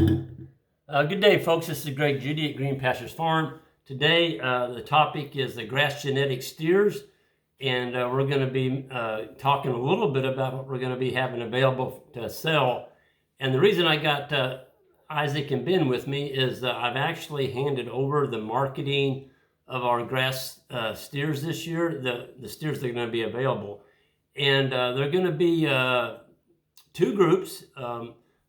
Good day, folks. This is Greg Judy at Green Pastures Farm. Today, the topic is the grass genetic steers, and we're going to be talking a little bit about what we're going to be having available to sell. And the reason I got Isaac and Ben with me is I've actually handed over the marketing of our grass steers this year, the steers that are going to be available. And they're going to be two groups.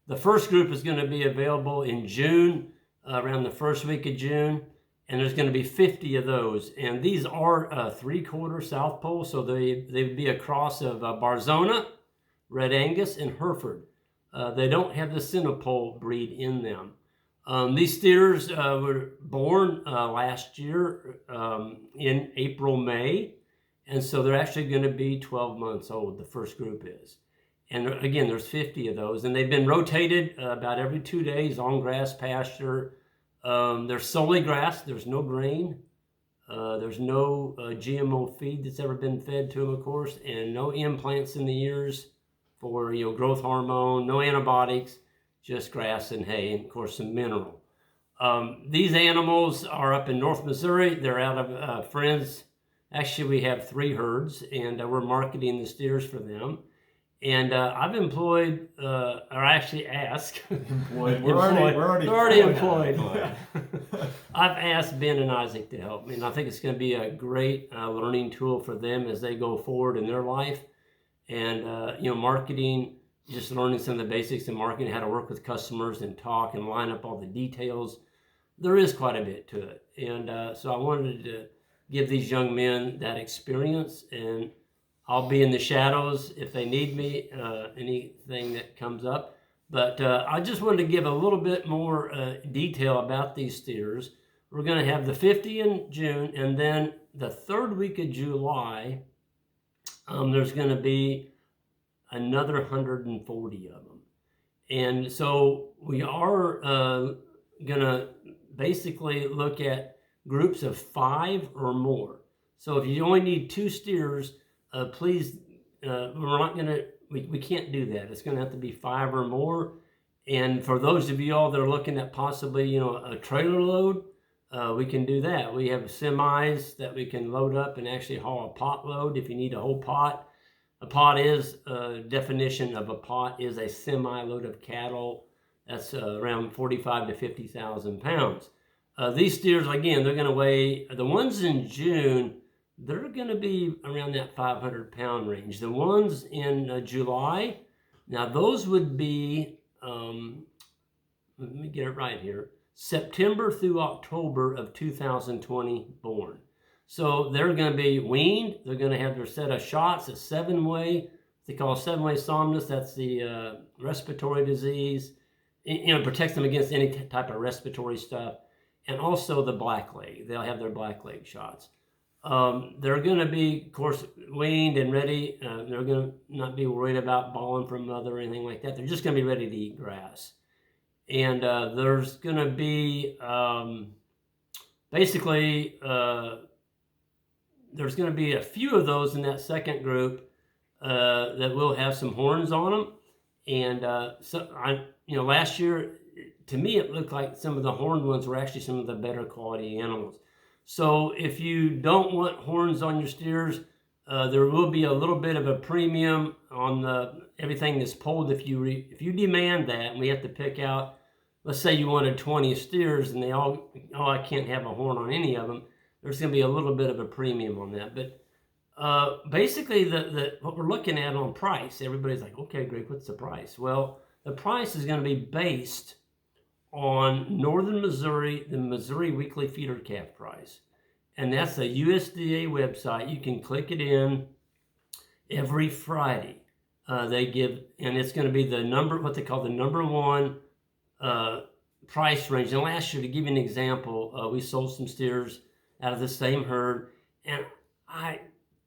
The first group is going to be available in June, around the first week of June, and there's going to be 50 of those. And these are three-quarter South Pole, so they would be a cross of Barzona, Red Angus, and Hereford. They don't have the Centipole breed in them. These steers were born last year in April, May, and so they're actually going to be 12 months old, the first group is. And again, there's 50 of those, and they've been rotated about every 2 days on grass pasture. They're solely grass. There's no grain. There's no GMO feed that's ever been fed to them, of course, and no implants in the ears for growth hormone, no antibiotics, just grass and hay, and of course some mineral. These animals are up in North Missouri. They're out of Friends. Actually, we have 3 herds, and we're marketing the steers for them. And I've employed, or actually asked, We're already employed. I've asked Ben and Isaac to help me, and I think it's going to be a great learning tool for them as they go forward in their life. And marketing, just learning some of the basics in marketing, how to work with customers and talk and line up all the details. There is quite a bit to it, and so I wanted to give these young men that experience, and I'll be in the shadows if they need me, anything that comes up. But I just wanted to give a little bit more detail about these steers. We're going to have the 50 in June, and then the third week of July, there's going to be another 140 of them. And so we are going to basically look at groups of 5 or more. So if you only need 2 steers, please, we're not going to, we can't do that. It's going to have to be 5 or more. And for those of you all that are looking at possibly, a trailer load, we can do that. We have semis that we can load up and actually haul a pot load if you need a whole pot. A pot is, definition of a pot is a semi-load of cattle. That's around 45 to 50,000 pounds. These steers, again, they're going to weigh, the ones in June, they're going to be around that 500-pound range. The ones in July, now those would be, let me get it right here, September through October of 2020 born. So they're going to be weaned. They're going to have their set of shots, a 7-way. They call it 7-way somnus. That's the respiratory disease. It protects them against any type of respiratory stuff. And also the blackleg. They'll have their blackleg shots. They're going to be, of course, weaned and ready. They're going to not be worried about balling from mother or anything like that. They're just going to be ready to eat grass. And there's going to be, basically, there's going to be a few of those in that second group that will have some horns on them. And last year, to me, it looked like some of the horned ones were actually some of the better quality animals. So if you don't want horns on your steers, there will be a little bit of a premium on everything that's polled. If you demand that, and we have to pick out, let's say you wanted 20 steers and they all, I can't have a horn on any of them, there's going to be a little bit of a premium on that. But basically, what we're looking at on price, everybody's like, okay, Greg, what's the price? Well, the price is going to be based on Northern Missouri, the Missouri Weekly Feeder Calf price. And that's a USDA website. You can click it in every Friday. They give, and it's going to be the number, what they call the number 1 price range. And last year, to give you an example, we sold some steers out of the same herd, and I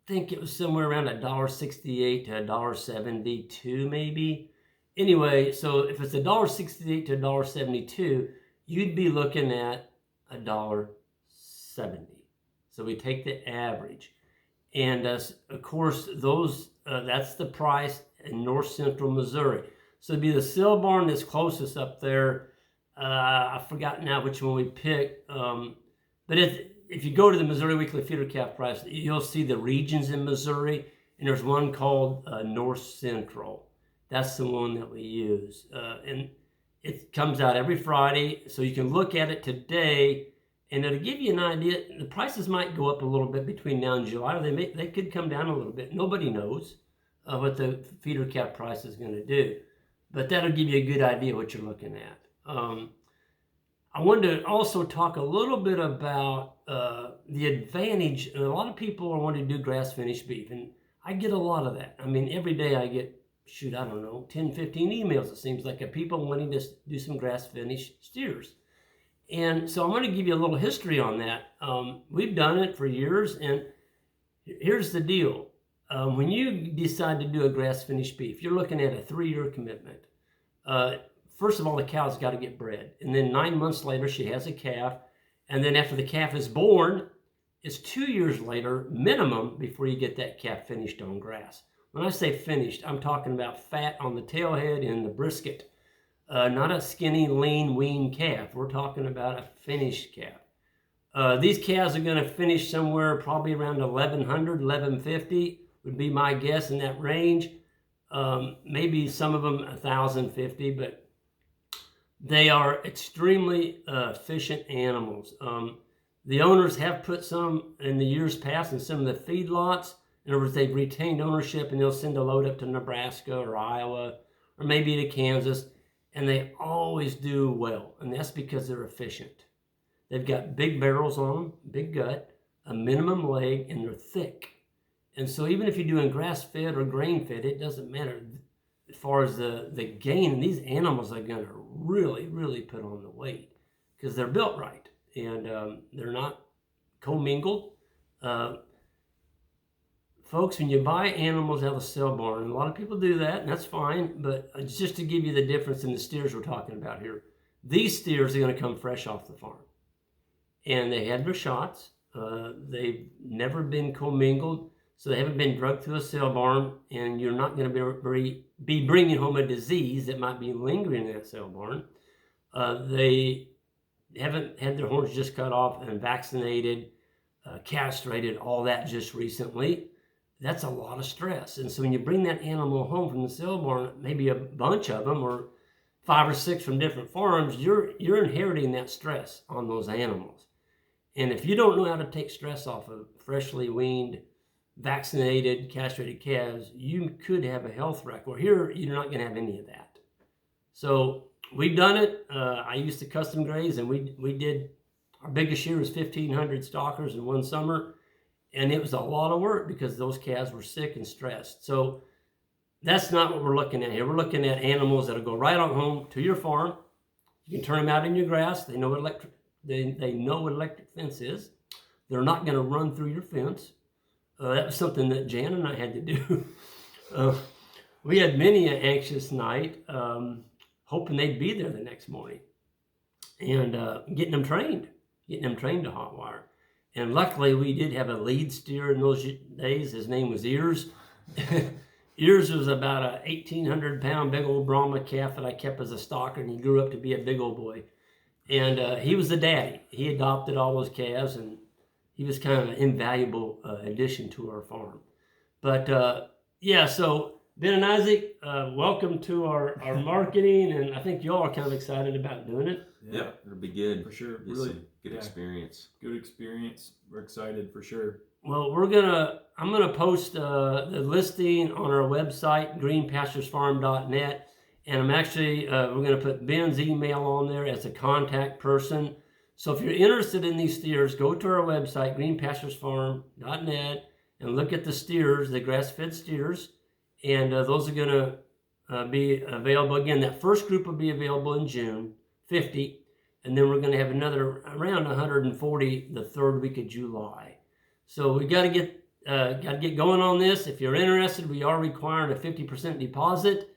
think it was somewhere around $1.68 to $1.72 maybe. Anyway, so if it's $1.68 to $1.72, you'd be looking at $1.70. So we take the average. And of course, those that's the price in north central Missouri. So it'd be the sale barn that's closest up there. I forgot now which one we picked. But if you go to the Missouri Weekly Feeder Calf Price, you'll see the regions in Missouri, and there's one called North Central. That's the one that we use. And it comes out every Friday, so you can look at it today, and it'll give you an idea. The prices might go up a little bit between now and July, or they could come down a little bit. Nobody knows what the feeder calf price is going to do, but that'll give you a good idea what you're looking at. I wanted to also talk a little bit about the advantage. And a lot of people are wanting to do grass-finished beef, and I get a lot of that. I mean, every day I get, 10, 15 emails, it seems like, of people wanting to do some grass-finished steers. And so I'm going to give you a little history on that. We've done it for years, and here's the deal. When you decide to do a grass-finished beef, you're looking at a 3-year commitment. First of all, the cow's got to get bred. And then 9 months later, she has a calf. And then after the calf is born, it's 2 years later, minimum, before you get that calf finished on grass. When I say finished, I'm talking about fat on the tailhead and the brisket. Not a skinny, lean, wean calf. We're talking about a finished calf. These calves are going to finish somewhere probably around 1,100, 1,150 would be my guess, in that range. Maybe some of them 1,050, but they are extremely efficient animals. The owners have put some in the years past in some of the feedlots. In other words, they've retained ownership, and they'll send a load up to Nebraska or Iowa or maybe to Kansas, and they always do well, and that's because they're efficient. They've got big barrels on them, big gut, a minimum leg, and they're thick. And so even if you're doing grass-fed or grain-fed, it doesn't matter. As far as the gain, these animals are going to really, really put on the weight because they're built right, and they're not commingled. Folks, when you buy animals out of the sale barn, and a lot of people do that, and that's fine, but just to give you the difference in the steers we're talking about here, these steers are going to come fresh off the farm. And they had their shots. They've never been commingled, so they haven't been drugged through a sale barn, and you're not going to be bringing home a disease that might be lingering in that sale barn. They haven't had their horns just cut off and vaccinated, castrated, all that just recently. That's a lot of stress. And so when you bring that animal home from the sale barn, maybe a bunch of them or 5 or 6 from different farms, you're inheriting that stress on those animals. And if you don't know how to take stress off of freshly weaned, vaccinated, castrated calves, you could have a health wreck. Well, here, you're not going to have any of that. So we've done it. I used to custom graze, and we did, our biggest year was 1,500 stockers in one summer. And it was a lot of work because those calves were sick and stressed. So that's not what we're looking at here. We're looking at animals that'll go right on home to your farm. You can turn them out in your grass. They know what they know what electric fence is. They're not going to run through your fence. That was something that Jan and I had to do. We had many an anxious night, hoping they'd be there the next morning, and getting them trained to hot wire. And luckily, we did have a lead steer in those days. His name was Ears. Ears was about a 1,800-pound big old Brahma calf that I kept as a stalker, and he grew up to be a big old boy. And he was the daddy. He adopted all those calves, and he was kind of an invaluable addition to our farm. But yeah, so Ben and Isaac, welcome to our marketing, and I think y'all are kind of excited about doing it. Yeah, it'll be good. For sure. It's Really a good experience. good experience. We're excited for sure. Well, I'm gonna post the listing on our website, greenpasturesfarm.net, and I'm actually we're gonna put Ben's email on there as a contact person. So if you're interested in these steers, go to our website, greenpasturesfarm.net, and look at the steers, the grass-fed steers, and those are gonna be available. Again, that first group will be available in June, 50, and then we're going to have another around 140 the third week of July. So we got to get going on this. If you're interested, we are requiring a 50% deposit,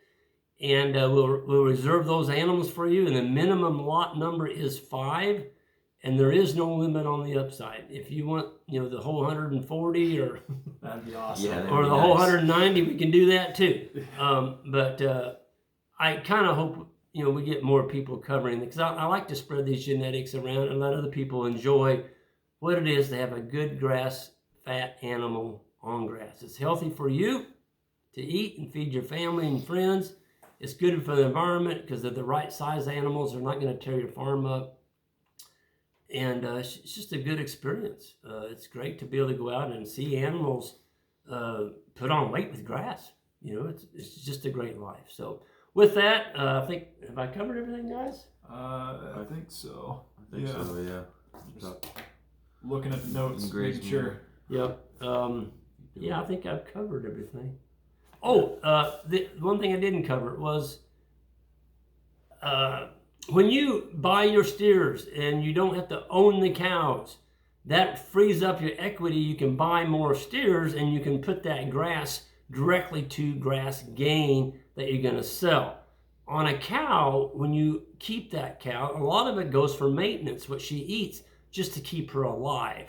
and we'll reserve those animals for you. And the minimum lot number is 5, and there is no limit on the upside. If you want, the whole 140 or That'd be awesome. or the whole 190, we can do that too. But I kind of hope we get more people covering it, because I like to spread these genetics around and let other people enjoy what it is to have a good grass-fat animal on grass. It's healthy for you to eat and feed your family and friends. It's good for the environment because they're the right size animals. They're not going to tear your farm up. And it's just a good experience. It's great to be able to go out and see animals put on weight with grass. It's just a great life. So with that, I think, have I covered everything, guys? I think so. I think so, yeah. Just looking at the notes, Grace making sure. Yep. Yeah, I think I've covered everything. Oh, the one thing I didn't cover was when you buy your steers and you don't have to own the cows, that frees up your equity. You can buy more steers and you can put that grass directly to grass gain that you're going to sell. On a cow, when you keep that cow, a lot of it goes for maintenance, what she eats, just to keep her alive.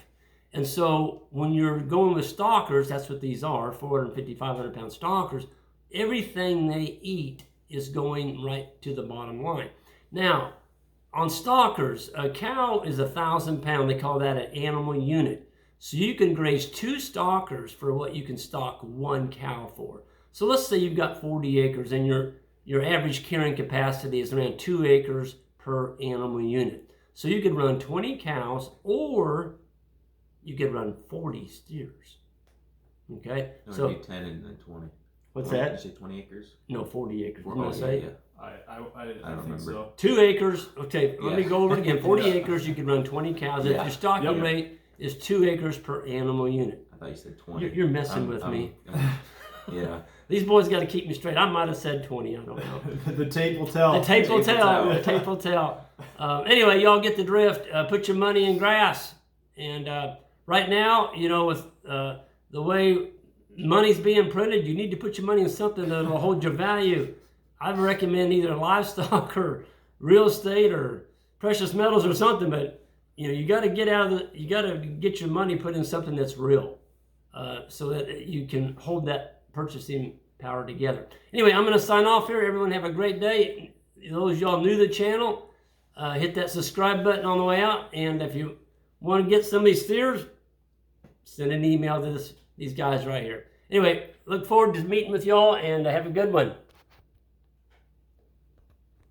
And so when you're going with stockers, that's what these are, 450, 500 pound stockers, everything they eat is going right to the bottom line. Now, on stockers, a cow is 1,000 pound. They call that an animal unit. So you can graze 2 stockers for what you can stock 1 cow for. So let's say you've got 40 acres and your average carrying capacity is around 2 acres per animal unit. So you could run 20 cows, or you could run 40 steers. Okay? No, So it'd be 10 and then 20. what's 20, that? You say 20 acres? No, 40 acres. Or- Didn't I say? yeah. I don't think remember. so. 2 acres. Okay, let me Yeah. go over it again. 40 Yeah. acres, you could run 20 cows. If Yeah. your stocking Yep. rate is 2 acres per animal unit. I thought you said 20. You're messing with me. Yeah. These boys got to keep me straight. I might have said 20. I don't know. The tape will tell. The tape will Tape will tell. tell. The tape will tell. Anyway, y'all get the drift. Put your money in grass. And right now, with the way money's being printed, you need to put your money in something that will hold your value. I recommend either livestock or real estate or precious metals or something. But you got to get your money put in something that's real, so that you can hold that purchasing power together. Anyway, I'm going to sign off here. Everyone have a great day. Those y'all new to the channel, hit that subscribe button on the way out. And if you want to get some of these steers, send an email to these guys right here. Anyway, look forward to meeting with y'all, and have a good one.